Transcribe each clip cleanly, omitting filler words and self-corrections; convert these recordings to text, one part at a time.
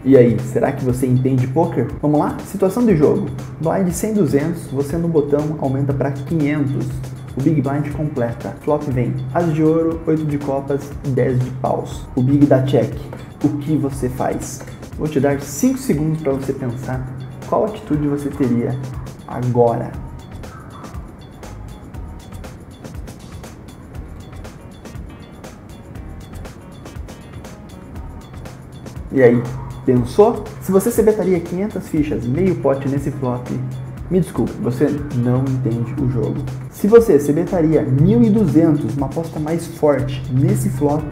E aí, será que você entende poker? Vamos lá? Situação de jogo. Blind 100-200, você no botão aumenta para 500. O Big Blind completa. Flop vem As de ouro, 8 de copas e 10 de paus. O Big dá check. O que você faz? Vou te dar 5 segundos para você pensar qual atitude você teria agora. E aí, pensou? Se você betaria 500 fichas, meio pote nesse flop, me desculpe, você não entende o jogo. Se você betaria 1.200, uma aposta mais forte nesse flop,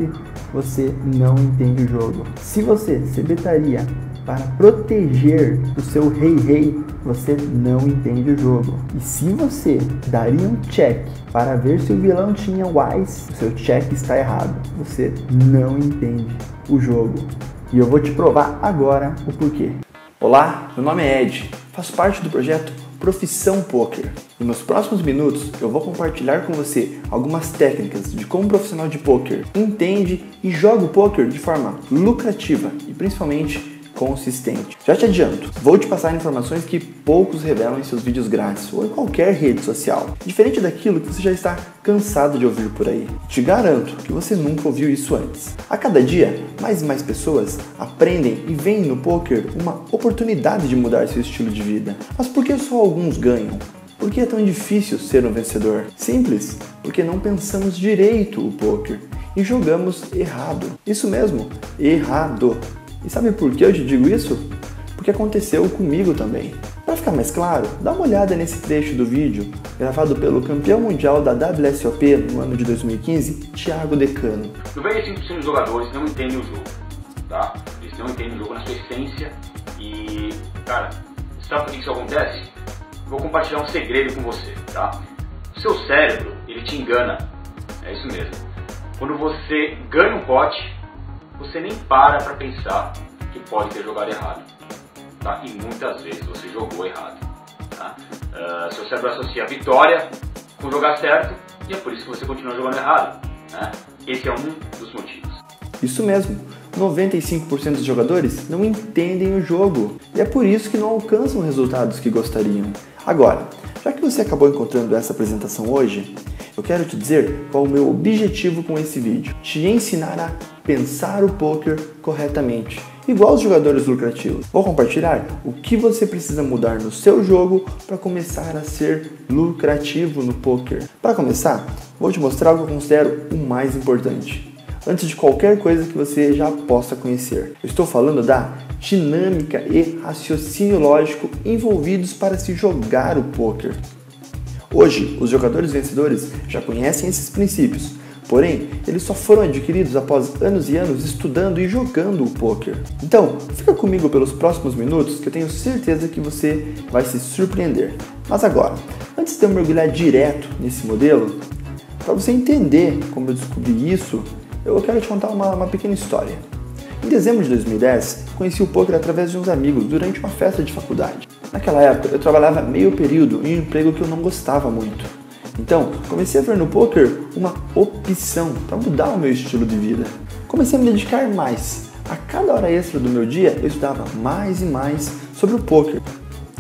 você não entende o jogo. Se você betaria para proteger o seu rei, você não entende o jogo. E se você daria um check para ver se o vilão tinha wise, o seu check está errado. Você não entende o jogo. E eu vou te provar agora o porquê. Olá, meu nome é Ed, faço parte do projeto Profissão Poker. E nos próximos minutos eu vou compartilhar com você algumas técnicas de como um profissional de poker entende e joga o poker de forma lucrativa e principalmente consistente. Já te adianto, vou te passar informações que poucos revelam em seus vídeos grátis ou em qualquer rede social, diferente daquilo que você já está cansado de ouvir por aí. Te garanto que você nunca ouviu isso antes. A cada dia, mais e mais pessoas aprendem e veem no poker uma oportunidade de mudar seu estilo de vida. Mas por que só alguns ganham? Por que é tão difícil ser um vencedor? Simples, porque não pensamos direito o poker e jogamos errado. Isso mesmo, errado. E sabe por que eu te digo isso? Porque aconteceu comigo também. Para ficar mais claro, dá uma olhada nesse trecho do vídeo gravado pelo campeão mundial da WSOP no ano de 2015, Thiago Decano. 95% dos jogadores não entendem o jogo, tá? Eles não entendem o jogo na sua essência e, cara, sabe por que isso acontece? Vou compartilhar um segredo com você, tá? O seu cérebro, ele te engana, é isso mesmo. Quando você ganha um pote, você nem para pensar que pode ter jogado errado, tá? E muitas vezes você jogou errado, tá? Seu cérebro associa a vitória com jogar certo e é por isso que você continua jogando errado, né? Esse é um dos motivos. Isso mesmo, 95% dos jogadores não entendem o jogo e é por isso que não alcançam os resultados que gostariam. Agora, já que você acabou encontrando essa apresentação hoje, eu quero te dizer qual é o meu objetivo com esse vídeo. Te ensinar a pensar o poker corretamente, igual os jogadores lucrativos. Vou compartilhar o que você precisa mudar no seu jogo para começar a ser lucrativo no poker. Para começar, vou te mostrar o que eu considero o mais importante, antes de qualquer coisa que você já possa conhecer. Eu estou falando da dinâmica e raciocínio lógico envolvidos para se jogar o poker. Hoje, os jogadores vencedores já conhecem esses princípios, porém, eles só foram adquiridos após anos e anos estudando e jogando o poker. Então, fica comigo pelos próximos minutos que eu tenho certeza que você vai se surpreender. Mas agora, antes de eu mergulhar direto nesse modelo, para você entender como eu descobri isso, eu quero te contar uma pequena história. Em dezembro de 2010, conheci o poker através de uns amigos durante uma festa de faculdade. Naquela época, eu trabalhava meio período em um emprego que eu não gostava muito. Então, comecei a ver no poker uma opção para mudar o meu estilo de vida. Comecei a me dedicar mais. A cada hora extra do meu dia, eu estudava mais e mais sobre o poker.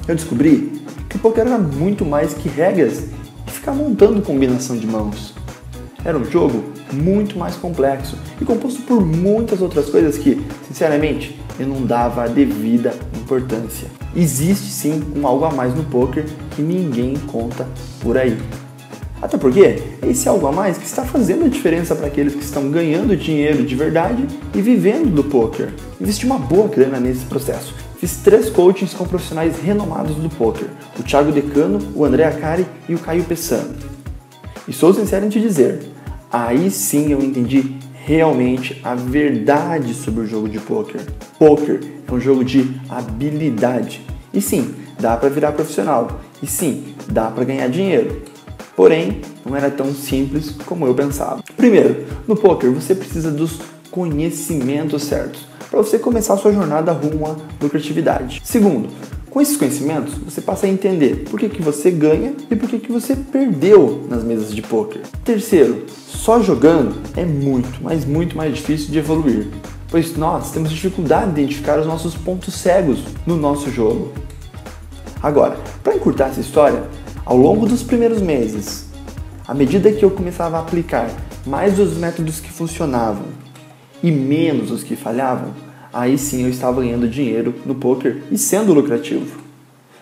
Eu descobri que o poker era muito mais que regras e ficar montando combinação de mãos. Era um jogo muito mais complexo e composto por muitas outras coisas que, sinceramente, eu não dava a devida importância. Existe sim um algo a mais no poker que ninguém conta por aí. Até porque é esse algo a mais que está fazendo a diferença para aqueles que estão ganhando dinheiro de verdade e vivendo do poker. Investi uma boa grana nesse processo. Fiz 3 coachings com profissionais renomados do poker: o Thiago Decano, o André Acari e o Caio Pessano. E sou sincero em te dizer, aí sim eu entendi realmente a verdade sobre o jogo de poker. Poker é um jogo de habilidade. E sim, dá para virar profissional. E sim, dá para ganhar dinheiro. Porém, não era tão simples como eu pensava. Primeiro, no poker você precisa dos conhecimentos certos para você começar a sua jornada rumo à lucratividade. Segundo, com esses conhecimentos, você passa a entender por que você ganha e por que você perdeu nas mesas de poker. Terceiro, só jogando é muito, mas muito mais difícil de evoluir. pois nós temos dificuldade de identificar os nossos pontos cegos no nosso jogo. Agora, para encurtar essa história, ao longo dos primeiros meses, à medida que eu começava a aplicar mais os métodos que funcionavam e menos os que falhavam, aí sim eu estava ganhando dinheiro no poker e sendo lucrativo.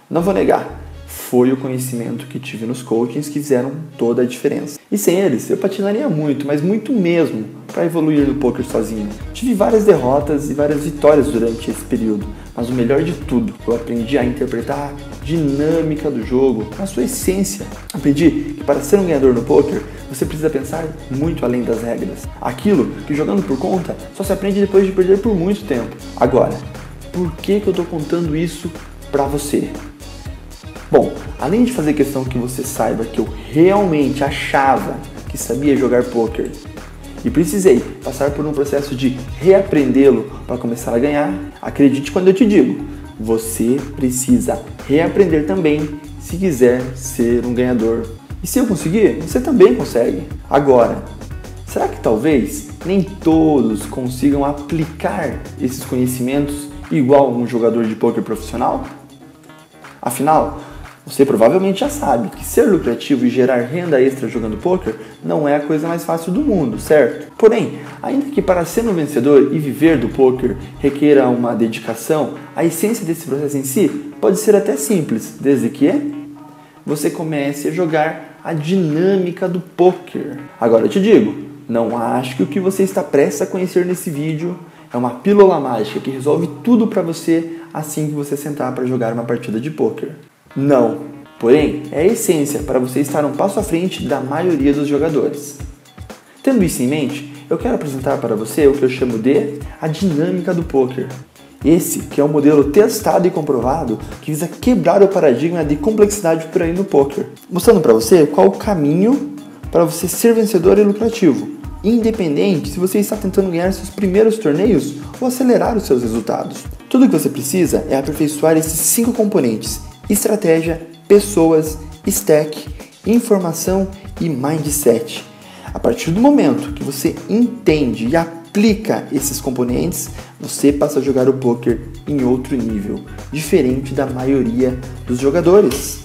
Não vou negar, foi o conhecimento que tive nos coachings que fizeram toda a diferença. E sem eles, eu patinaria muito, mas muito mesmo, para evoluir no poker sozinho. Tive várias derrotas e várias vitórias durante esse período, mas o melhor de tudo, eu aprendi a interpretar a dinâmica do jogo, a sua essência. Aprendi que para ser um ganhador no poker, você precisa pensar muito além das regras. Aquilo que jogando por conta só se aprende depois de perder por muito tempo. Agora, por que eu estou contando isso para você? Bom, além de fazer questão que você saiba que eu realmente achava que sabia jogar poker e precisei passar por um processo de reaprendê-lo para começar a ganhar, acredite quando eu te digo, você precisa reaprender também se quiser ser um ganhador. E se eu conseguir, você também consegue. Agora, será que talvez nem todos consigam aplicar esses conhecimentos igual um jogador de poker profissional? Afinal, você provavelmente já sabe que ser lucrativo e gerar renda extra jogando poker não é a coisa mais fácil do mundo, certo? Porém, ainda que para ser um vencedor e viver do poker requeira uma dedicação, a essência desse processo em si pode ser até simples, desde que você comece a jogar a dinâmica do poker. Agora eu te digo, não acho que o que você está prestes a conhecer nesse vídeo é uma pílula mágica que resolve tudo para você assim que você sentar para jogar uma partida de poker. Não, porém, é a essência para você estar um passo à frente da maioria dos jogadores. Tendo isso em mente, eu quero apresentar para você o que eu chamo de a dinâmica do poker. Esse que é um modelo testado e comprovado que visa quebrar o paradigma de complexidade por aí no poker, mostrando para você qual o caminho para você ser vencedor e lucrativo, independente se você está tentando ganhar seus primeiros torneios ou acelerar os seus resultados. Tudo o que você precisa é aperfeiçoar esses 5 componentes: estratégia, pessoas, stack, informação e mindset. A partir do momento que você entende e aplica esses componentes, você passa a jogar o poker em outro nível, diferente da maioria dos jogadores.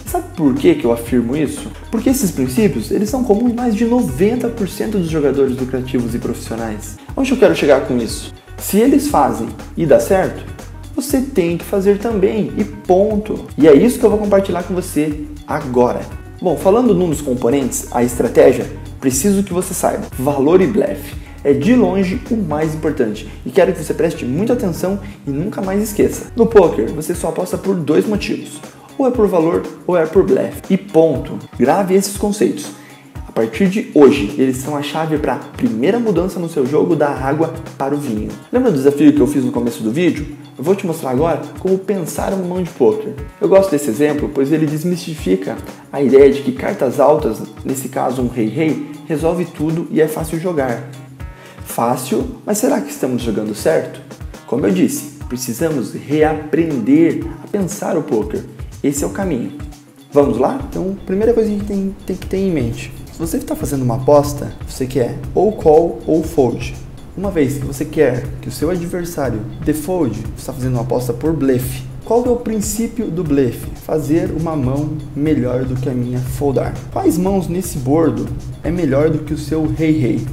Sabe por que eu afirmo isso? Porque esses princípios, eles são comuns em mais de 90% dos jogadores lucrativos e profissionais. Onde eu quero chegar com isso? Se eles fazem e dá certo, você tem que fazer também, e ponto. E é isso que eu vou compartilhar com você agora. Bom, falando num dos componentes, a estratégia, preciso que você saiba, valor e blefe é de longe o mais importante e quero que você preste muita atenção e nunca mais esqueça. No poker, você só aposta por 2 motivos, ou é por valor ou é por blefe, e ponto. Grave esses conceitos. A partir de hoje, eles são a chave para a primeira mudança no seu jogo da água para o vinho. Lembra do desafio que eu fiz no começo do vídeo? Eu vou te mostrar agora como pensar uma mão de poker. Eu gosto desse exemplo, pois ele desmistifica a ideia de que cartas altas, nesse caso um rei-rei, resolve tudo e é fácil jogar. Fácil, mas será que estamos jogando certo? Como eu disse, precisamos reaprender a pensar o poker. Esse é o caminho. Vamos lá? Então, primeira coisa que a gente tem que ter em mente. Se você está fazendo uma aposta, você quer ou call ou fold. Uma vez que você quer que o seu adversário defold, você está fazendo uma aposta por blefe. Qual é o princípio do blefe? Fazer uma mão melhor do que a minha foldar. Quais mãos nesse bordo é melhor do que o seu rei-rei?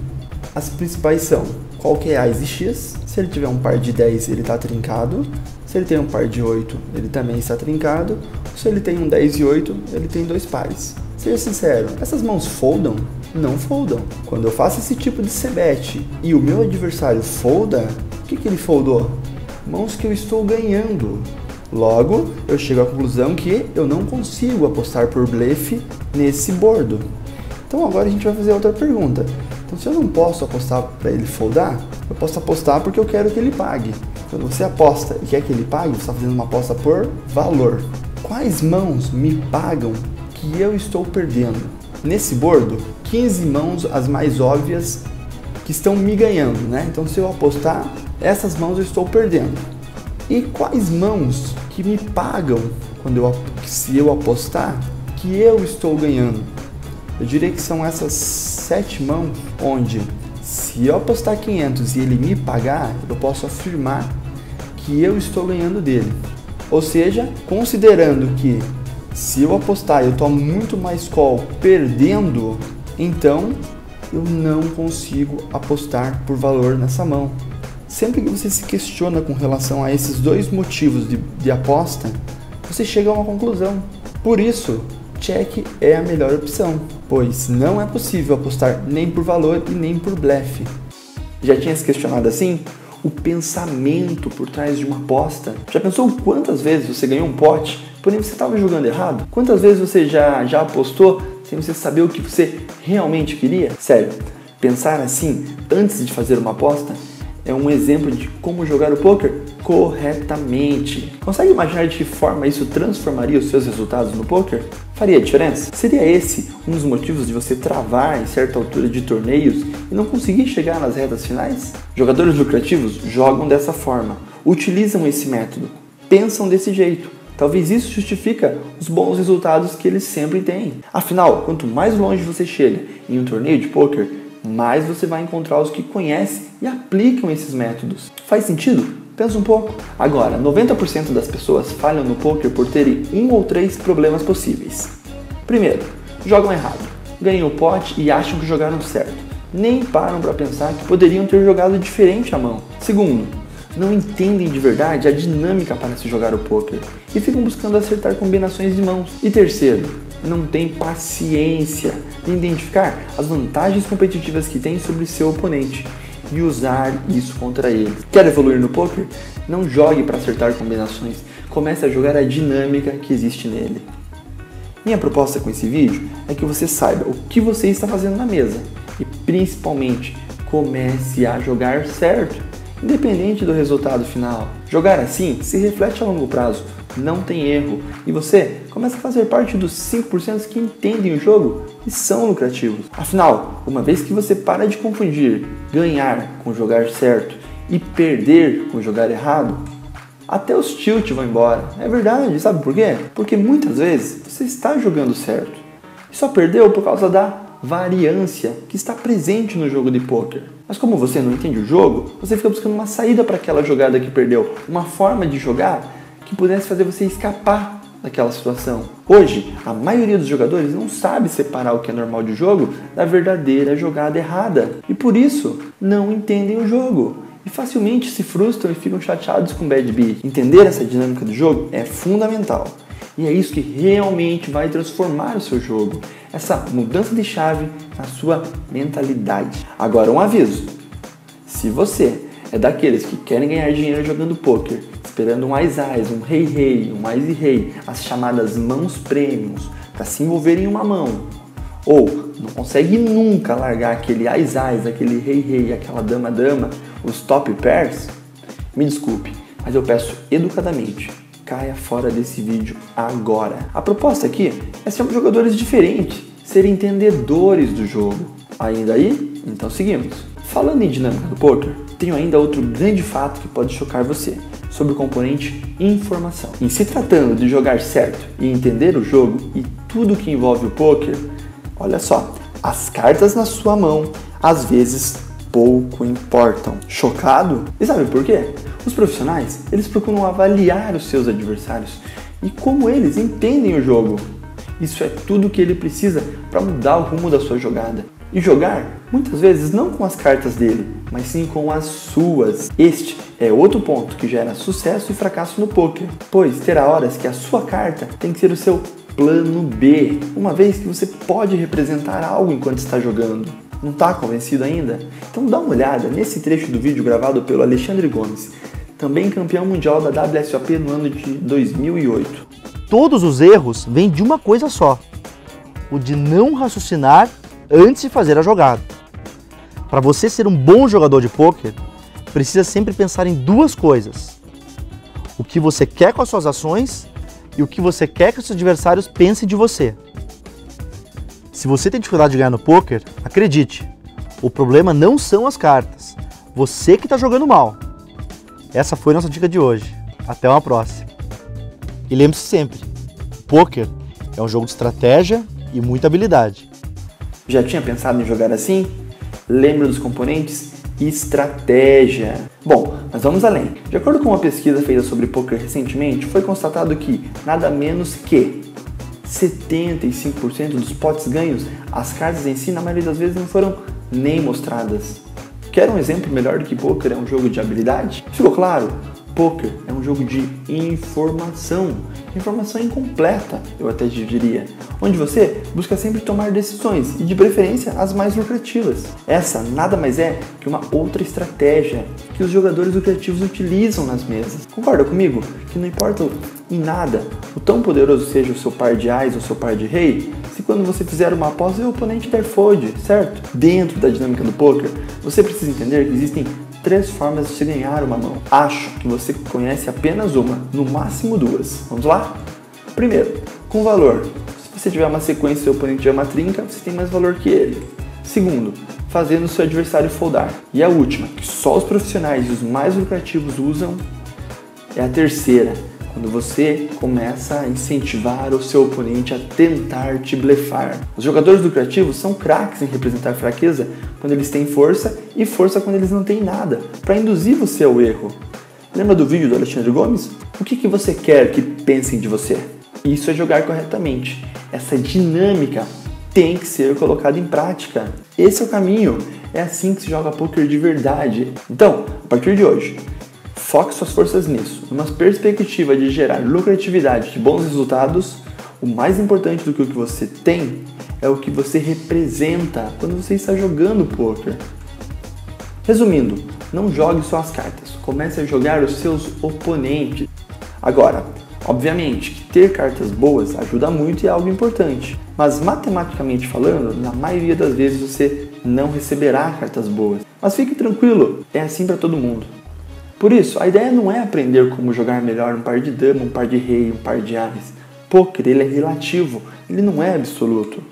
As principais são qual que é Ás e X. Se ele tiver um par de 10, ele está trincado. Se ele tem um par de 8, ele também está trincado. Se ele tem um 10 e 8, ele tem 2 pares. Seja sincero, essas mãos foldam? Não foldam. Quando eu faço esse tipo de c-bet e o meu adversário folda, o que ele foldou? Mãos que eu estou ganhando. Logo, eu chego à conclusão que eu não consigo apostar por blefe nesse bordo. Então agora a gente vai fazer outra pergunta. Então se eu não posso apostar para ele foldar, eu posso apostar porque eu quero que ele pague. Quando você aposta e quer que ele pague, você está fazendo uma aposta por valor. Quais mãos me pagam que eu estou perdendo? Nesse bordo, 15 mãos as mais óbvias que estão me ganhando, né? Então se eu apostar, essas mãos eu estou perdendo. E quais mãos que me pagam se eu apostar que eu estou ganhando? Eu diria que são essas 7 mãos onde, Se eu apostar 500 e ele me pagar, eu posso afirmar que eu estou ganhando dele. Ou seja, considerando que se eu apostar eu tomo muito mais call perdendo, então eu não consigo apostar por valor nessa mão. Sempre que você se questiona com relação a esses dois motivos de aposta, você chega a uma conclusão. Por isso, check é a melhor opção, pois não é possível apostar nem por valor e nem por blefe. Já tinha se questionado assim? O pensamento por trás de uma aposta. Já pensou quantas vezes você ganhou um pote, porém você estava jogando errado? Quantas vezes você já apostou sem você saber o que você realmente queria? Sério, pensar assim antes de fazer uma aposta é um exemplo de como jogar o poker corretamente. Consegue imaginar de que forma isso transformaria os seus resultados no poker? Faria diferença? Seria esse um dos motivos de você travar em certa altura de torneios e não conseguir chegar nas retas finais? Jogadores lucrativos jogam dessa forma, utilizam esse método, pensam desse jeito. Talvez isso justifica os bons resultados que eles sempre têm. Afinal, quanto mais longe você chega em um torneio de poker, mais você vai encontrar os que conhecem e aplicam esses métodos. Faz sentido? Pensa um pouco. Agora, 90% das pessoas falham no poker por terem um ou três problemas possíveis. Primeiro, jogam errado, ganham o pote e acham que jogaram certo. Nem param para pensar que poderiam ter jogado diferente a mão. Segundo, não entendem de verdade a dinâmica para se jogar o poker e ficam buscando acertar combinações de mãos. E terceiro, não tem paciência de identificar as vantagens competitivas que tem sobre seu oponente e usar isso contra ele. Quer evoluir no poker? Não jogue para acertar combinações, comece a jogar a dinâmica que existe nele. Minha proposta com esse vídeo é que você saiba o que você está fazendo na mesa e principalmente comece a jogar certo, independente do resultado final. Jogar assim se reflete a longo prazo, não tem erro, e você começa a fazer parte dos 5% que entendem o jogo e são lucrativos. Afinal, uma vez que você para de confundir ganhar com jogar certo e perder com jogar errado, até os tilt vão embora. É verdade, sabe por quê? Porque muitas vezes você está jogando certo e só perdeu por causa da variância que está presente no jogo de poker. Mas como você não entende o jogo, você fica buscando uma saída para aquela jogada que perdeu, uma forma de jogar que pudesse fazer você escapar daquela situação. Hoje, a maioria dos jogadores não sabe separar o que é normal de jogo da verdadeira jogada errada e por isso não entendem o jogo e facilmente se frustram e ficam chateados com bad beat. Entender essa dinâmica do jogo é fundamental e é isso que realmente vai transformar o seu jogo, essa mudança de chave na sua mentalidade. Agora um aviso, se você é daqueles que querem ganhar dinheiro jogando poker, esperando um ais-ais, um rei-rei, um ais-e-rei, as chamadas mãos premiums, para se envolver em uma mão, ou não consegue nunca largar aquele ais-ais, aquele rei-rei, aquela dama-dama, os top pairs, me desculpe, mas eu peço educadamente, caia fora desse vídeo agora. A proposta aqui é sermos jogadores diferentes, serem entendedores do jogo. Ainda aí? Então seguimos. Falando em dinâmica do poker, tenho ainda outro grande fato que pode chocar você, sobre o componente informação. Em se tratando de jogar certo e entender o jogo e tudo que envolve o poker, olha só, as cartas na sua mão às vezes pouco importam. Chocado? E sabe por quê? Os profissionais, eles procuram avaliar os seus adversários e como eles entendem o jogo. Isso é tudo que ele precisa para mudar o rumo da sua jogada. E jogar, muitas vezes, não com as cartas dele, mas sim com as suas. Este é outro ponto que gera sucesso e fracasso no poker, pois terá horas que a sua carta tem que ser o seu plano B, uma vez que você pode representar algo enquanto está jogando. Não está convencido ainda? Então dá uma olhada nesse trecho do vídeo gravado pelo Alexandre Gomes, também campeão mundial da WSOP no ano de 2008. Todos os erros vêm de uma coisa só, o de não raciocinar antes de fazer a jogada. Para você ser um bom jogador de pôquer, precisa sempre pensar em duas coisas: o que você quer com as suas ações e o que você quer que os seus adversários pensem de você. Se você tem dificuldade de ganhar no pôquer, acredite, o problema não são as cartas, você que está jogando mal. Essa foi nossa dica de hoje. Até uma próxima. E lembre-se sempre, o pôquer é um jogo de estratégia e muita habilidade. Já tinha pensado em jogar assim? Lembra dos componentes? Estratégia. Bom, mas vamos além. De acordo com uma pesquisa feita sobre poker recentemente, foi constatado que nada menos que 75% dos potes ganhos, as cartas em si, na maioria das vezes, não foram nem mostradas. Quer um exemplo melhor do que poker é um jogo de habilidade? Ficou claro? Poker é um jogo de informação incompleta, eu até diria, onde você busca sempre tomar decisões e, de preferência, as mais lucrativas. Essa nada mais é que uma outra estratégia que os jogadores lucrativos utilizam nas mesas. Concorda comigo que não importa em nada o tão poderoso seja o seu par de ás ou o seu par de rei, se quando você fizer uma aposta o oponente der fold, certo? Dentro da dinâmica do poker, você precisa entender que existem 3 formas de se ganhar uma mão. Acho que você conhece apenas uma, no máximo 2. Vamos lá? Primeiro, com valor. Se você tiver uma sequência e seu oponente tiver uma trinca, você tem mais valor que ele. Segundo, fazendo o seu adversário foldar. E a última, que só os profissionais e os mais lucrativos usam, é a terceira. Quando você começa a incentivar o seu oponente a tentar te blefar. Os jogadores lucrativos são craques em representar fraqueza quando eles têm força e força quando eles não têm nada, para induzir você ao erro. Lembra do vídeo do Alexandre Gomes? O que você quer que pensem de você? Isso é jogar corretamente. Essa dinâmica tem que ser colocada em prática. Esse é o caminho. É assim que se joga poker de verdade. Então, a partir de hoje, foque suas forças nisso, numa perspectiva de gerar lucratividade de bons resultados. O mais importante do que o que você tem é o que você representa quando você está jogando poker. Resumindo, não jogue só as cartas, comece a jogar os seus oponentes. Agora, obviamente que ter cartas boas ajuda muito e é algo importante, mas matematicamente falando, na maioria das vezes você não receberá cartas boas. Mas fique tranquilo, é assim para todo mundo. Por isso, a ideia não é aprender como jogar melhor um par de dama, um par de rei, um par de ás. Poker, ele é relativo, ele não é absoluto.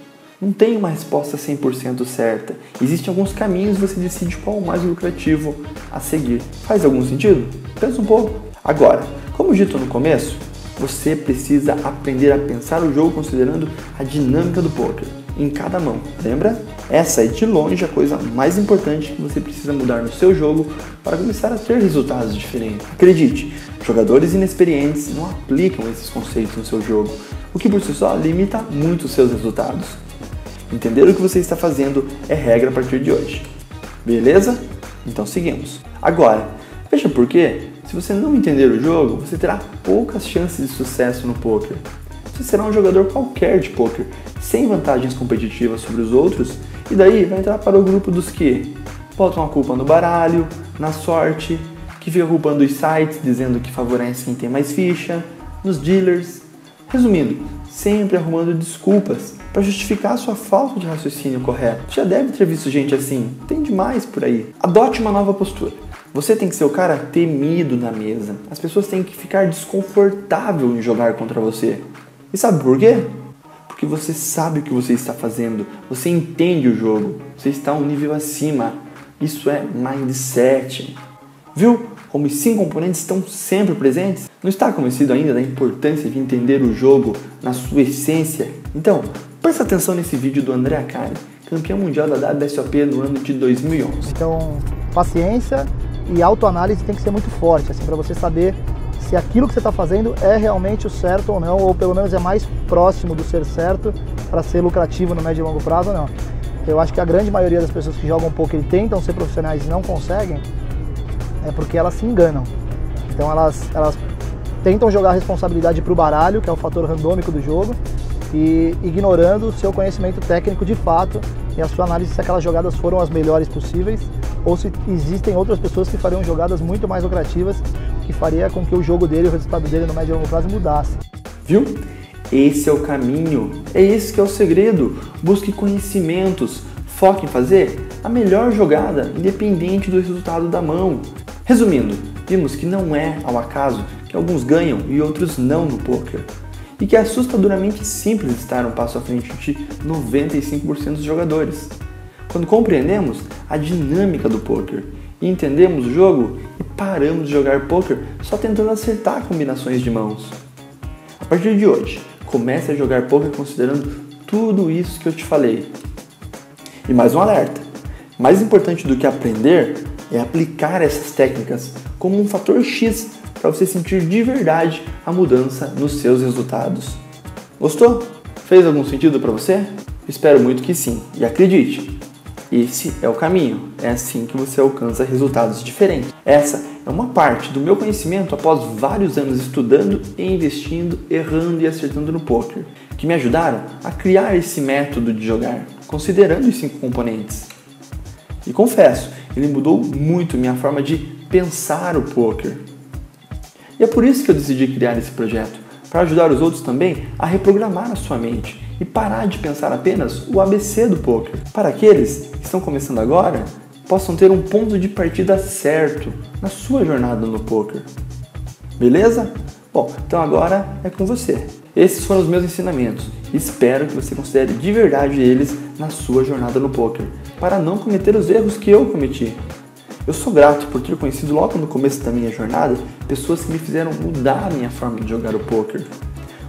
Não tem uma resposta 100% certa. Existem alguns caminhos e você decide qual o mais lucrativo a seguir. Faz algum sentido? Pensa um pouco. Agora, como dito no começo, você precisa aprender a pensar o jogo considerando a dinâmica do poker em cada mão. Lembra? Essa é de longe a coisa mais importante que você precisa mudar no seu jogo para começar a ter resultados diferentes. Acredite, jogadores inexperientes não aplicam esses conceitos no seu jogo, o que por si só limita muito os seus resultados. Entender o que você está fazendo é regra a partir de hoje. Beleza? Então seguimos. Agora, veja por quê? Se você não entender o jogo, você terá poucas chances de sucesso no poker. Você será um jogador qualquer de poker, sem vantagens competitivas sobre os outros, e daí vai entrar para o grupo dos que botam a culpa no baralho, na sorte, que fica culpando os sites, dizendo que favorecem quem tem mais ficha, nos dealers. Resumindo, sempre arrumando desculpas para justificar a sua falta de raciocínio correto. Já deve ter visto gente assim, tem demais por aí. Adote uma nova postura. Você tem que ser o cara temido na mesa. As pessoas têm que ficar desconfortável em jogar contra você. E sabe por quê? Porque você sabe o que você está fazendo, você entende o jogo, você está um nível acima. Isso é mindset. Viu como os 5 componentes estão sempre presentes? Não está convencido ainda da importância de entender o jogo na sua essência? Então, presta atenção nesse vídeo do André Akari, campeão mundial da WSOP no ano de 2011. Então, paciência e autoanálise tem que ser muito forte, assim, para você saber se aquilo que você está fazendo é realmente o certo ou não, ou pelo menos é mais próximo do ser certo para ser lucrativo no médio e longo prazo ou não. Eu acho que a grande maioria das pessoas que jogam poker e tentam ser profissionais e não conseguem, é porque elas se enganam. Então elas tentam jogar a responsabilidade para o baralho, que é o fator randômico do jogo, e ignorando o seu conhecimento técnico de fato e a sua análise se aquelas jogadas foram as melhores possíveis ou se existem outras pessoas que fariam jogadas muito mais lucrativas que faria com que o jogo dele, o resultado dele no médio e longo prazo mudasse. Viu? Esse é o caminho, é esse que é o segredo. Busque conhecimentos, foque em fazer a melhor jogada, independente do resultado da mão. Resumindo, vimos que não é ao acaso que alguns ganham e outros não no poker. E que é assustadoramente simples estar um passo à frente de 95% dos jogadores. Quando compreendemos a dinâmica do poker e entendemos o jogo e paramos de jogar poker só tentando acertar combinações de mãos. A partir de hoje, comece a jogar poker considerando tudo isso que eu te falei. E mais um alerta, Mais importante do que aprender é aplicar essas técnicas como um fator X para você sentir de verdade a mudança nos seus resultados. Gostou? Fez algum sentido para você? Espero muito que sim. E acredite, esse é o caminho. É assim que você alcança resultados diferentes. Essa é uma parte do meu conhecimento após vários anos estudando e investindo, errando e acertando no poker, que me ajudaram a criar esse método de jogar, considerando os 5 componentes. E confesso, ele mudou muito minha forma de pensar o poker. E é por isso que eu decidi criar esse projeto, para ajudar os outros também a reprogramar a sua mente e parar de pensar apenas o ABC do poker. Para aqueles que estão começando agora, possam ter um ponto de partida certo na sua jornada no poker. Beleza? Bom, então agora é com você. Esses foram os meus ensinamentos e espero que você considere de verdade eles na sua jornada no poker, para não cometer os erros que eu cometi. Eu sou grato por ter conhecido logo no começo da minha jornada pessoas que me fizeram mudar a minha forma de jogar o poker.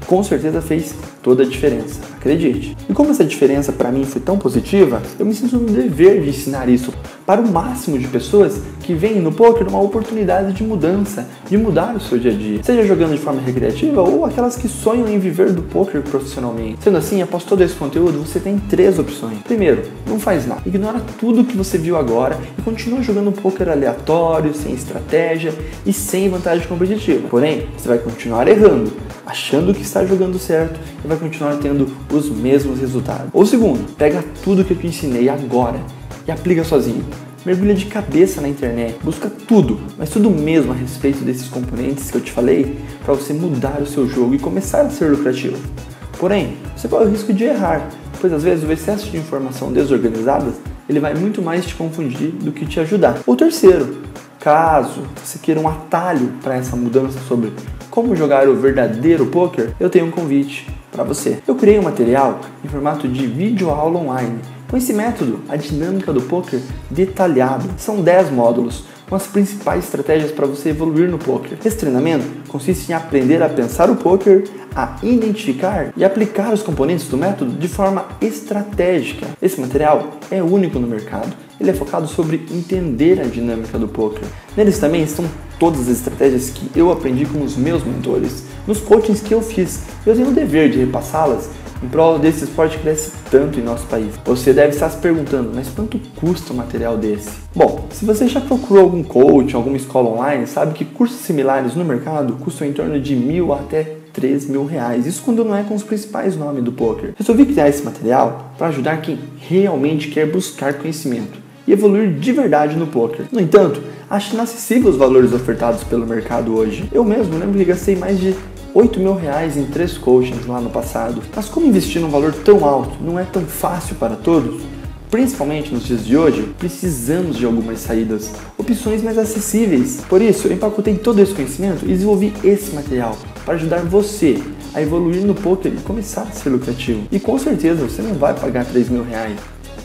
Com certeza fez toda a diferença, acredite. E como essa diferença para mim foi tão positiva, eu me sinto no dever de ensinar isso para o máximo de pessoas que veem no poker uma oportunidade de mudança, de mudar o seu dia a dia, seja jogando de forma recreativa ou aquelas que sonham em viver do poker profissionalmente. Sendo assim, após todo esse conteúdo, você tem 3 opções. Primeiro, não faz nada. Ignora tudo que você viu agora e continua jogando um poker aleatório, sem estratégia e sem vantagem competitiva. Porém, você vai continuar errando, achando que está jogando certo e vai continuar tendo os mesmos resultados. Ou segundo, pega tudo que eu te ensinei agora e aplica sozinho. Mergulha de cabeça na internet, busca tudo, mas tudo mesmo a respeito desses componentes que eu te falei para você mudar o seu jogo e começar a ser lucrativo. Porém, você corre o risco de errar, pois às vezes o excesso de informação desorganizada ele vai muito mais te confundir do que te ajudar. Ou terceiro, caso você queira um atalho para essa mudança sobre como jogar o verdadeiro poker, eu tenho um convite para você. Eu criei um material em formato de videoaula online. Com esse método, a dinâmica do poker detalhada. São 10 módulos, com as principais estratégias para você evoluir no poker. Esse treinamento consiste em aprender a pensar o poker, a identificar e aplicar os componentes do método de forma estratégica. Esse material é único no mercado. Ele é focado sobre entender a dinâmica do poker. Neles também estão todas as estratégias que eu aprendi com os meus mentores, nos coachings que eu fiz. Eu tenho o dever de repassá-las em prol desse esporte que cresce tanto em nosso país. Você deve estar se perguntando, mas quanto custa um material desse? Bom, se você já procurou algum coach, alguma escola online, sabe que cursos similares no mercado custam em torno de R$1.000 até R$3.000. Isso quando não é com os principais nomes do poker. Resolvi criar esse material para ajudar quem realmente quer buscar conhecimento e evoluir de verdade no poker. No entanto, acho inacessível os valores ofertados pelo mercado hoje. Eu mesmo lembro que gastei mais de R$8.000 em 3 coachings lá no passado. Mas como investir num valor tão alto não é tão fácil para todos, principalmente nos dias de hoje, precisamos de algumas saídas, opções mais acessíveis. Por isso, eu empacotei todo esse conhecimento e desenvolvi esse material para ajudar você a evoluir no poker e começar a ser lucrativo. E com certeza você não vai pagar R$3.000.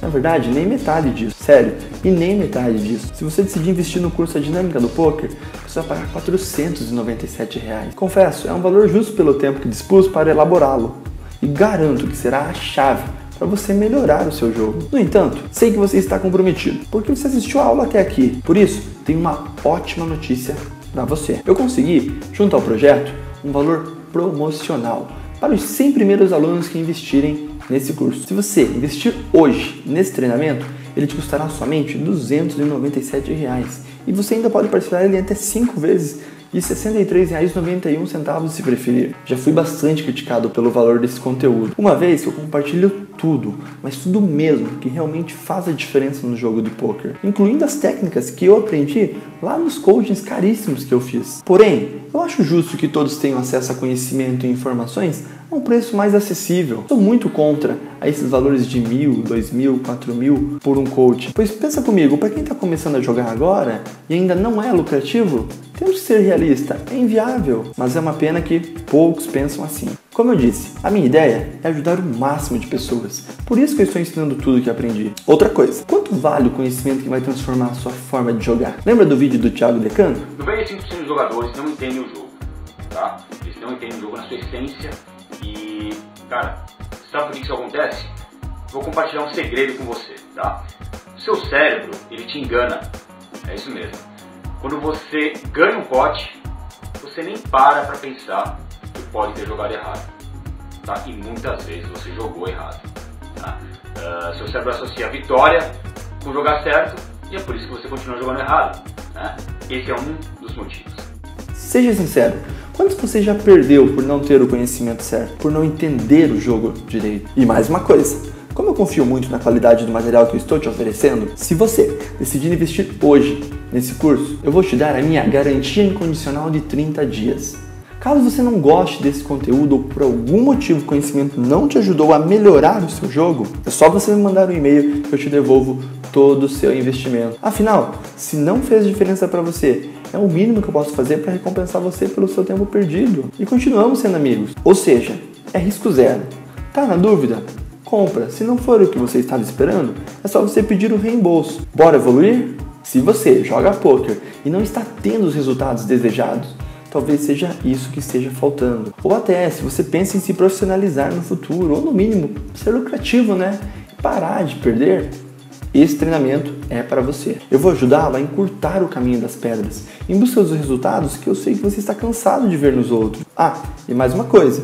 Na verdade, nem metade disso. Sério, e nem metade disso. Se você decidir investir no curso A Dinâmica do Poker, você vai pagar R$497. Confesso, é um valor justo pelo tempo que dispus para elaborá-lo. E garanto que será a chave para você melhorar o seu jogo. No entanto, sei que você está comprometido, porque você assistiu a aula até aqui. Por isso, tenho uma ótima notícia para você. Eu consegui, junto ao projeto, um valor promocional para os 100 primeiros alunos que investirem nesse curso. Se você investir hoje nesse treinamento, ele te custará somente R$297 e você ainda pode parcelar ele até 5 vezes de R$63,91 se preferir. Já fui bastante criticado pelo valor desse conteúdo, uma vez que eu compartilho tudo, mas tudo mesmo que realmente faz a diferença no jogo de poker, incluindo as técnicas que eu aprendi lá nos coachings caríssimos que eu fiz. Porém, eu acho justo que todos tenham acesso a conhecimento e informações a um preço mais acessível. Sou muito contra a esses valores de R$1.000, R$2.000, R$4.000 por um coach. Pois pensa comigo, para quem está começando a jogar agora e ainda não é lucrativo, temos que ser realista, é inviável, mas é uma pena que poucos pensam assim. Como eu disse, a minha ideia é ajudar o máximo de pessoas, por isso que eu estou ensinando tudo o que aprendi. Outra coisa, quanto vale o conhecimento que vai transformar a sua forma de jogar? Lembra do vídeo do Thiago Decano? 95% dos jogadores não entendem o jogo, tá? Eles não entendem o jogo na sua essência e, cara, sabe por que isso acontece? Vou compartilhar um segredo com você, tá? O seu cérebro, ele te engana. É isso mesmo. Quando você ganha um pote, você nem para pensar que pode ter jogado errado. Tá? E muitas vezes você jogou errado. Tá? Seu cérebro associa a vitória com jogar certo e é por isso que você continua jogando errado. Né? Esse é um dos motivos. Seja sincero, quantos você já perdeu por não ter o conhecimento certo, por não entender o jogo direito? E mais uma coisa, como eu confio muito na qualidade do material que eu estou te oferecendo, se você decidir investir hoje nesse curso, eu vou te dar a minha garantia incondicional de 30 dias. Caso você não goste desse conteúdo ou por algum motivo o conhecimento não te ajudou a melhorar o seu jogo, é só você me mandar um e-mail que eu te devolvo todo o seu investimento. Afinal, se não fez diferença para você, é o mínimo que eu posso fazer para recompensar você pelo seu tempo perdido. E continuamos sendo amigos. Ou seja, é risco zero. Tá na dúvida? Compra. Se não for o que você estava esperando, é só você pedir o reembolso. Bora evoluir? Se você joga poker e não está tendo os resultados desejados, talvez seja isso que esteja faltando. Ou até, se você pensa em se profissionalizar no futuro, ou no mínimo, ser lucrativo, né? E parar de perder, esse treinamento é para você. Eu vou ajudá-lo a encurtar o caminho das pedras, em busca dos resultados que eu sei que você está cansado de ver nos outros. Ah, e mais uma coisa.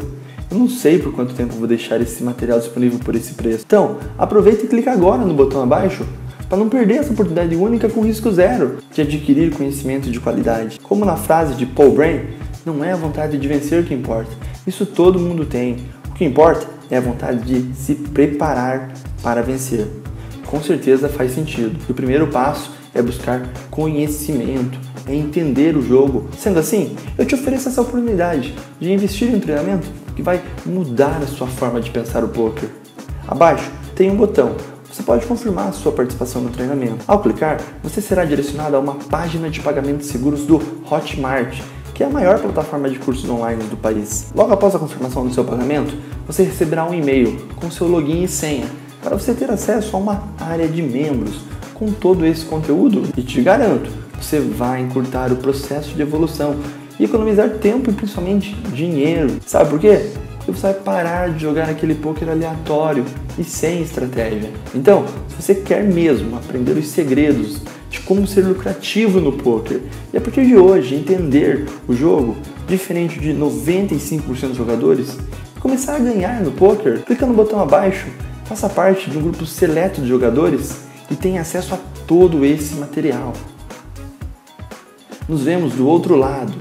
Eu não sei por quanto tempo eu vou deixar esse material disponível por esse preço. Então, aproveita e clica agora no botão abaixo para não perder essa oportunidade única com risco zero de adquirir conhecimento de qualidade. Como na frase de Paul Brand, não é a vontade de vencer que importa. Isso todo mundo tem. O que importa é a vontade de se preparar para vencer. Com certeza faz sentido. E o primeiro passo é buscar conhecimento, é entender o jogo. Sendo assim, eu te ofereço essa oportunidade de investir em um treinamento que vai mudar a sua forma de pensar o poker. Abaixo tem um botão. Você pode confirmar a sua participação no treinamento. Ao clicar, você será direcionado a uma página de pagamentos seguros do Hotmart, que é a maior plataforma de cursos online do país. Logo após a confirmação do seu pagamento, você receberá um e-mail com seu login e senha para você ter acesso a uma área de membros com todo esse conteúdo. E te garanto, você vai encurtar o processo de evolução e economizar tempo e principalmente dinheiro. Sabe por quê? Porque você vai parar de jogar aquele poker aleatório e sem estratégia. Então, se você quer mesmo aprender os segredos de como ser lucrativo no poker e a partir de hoje entender o jogo diferente de 95% dos jogadores e começar a ganhar no poker, clica no botão abaixo, faça parte de um grupo seleto de jogadores e tenha acesso a todo esse material. Nos vemos do outro lado.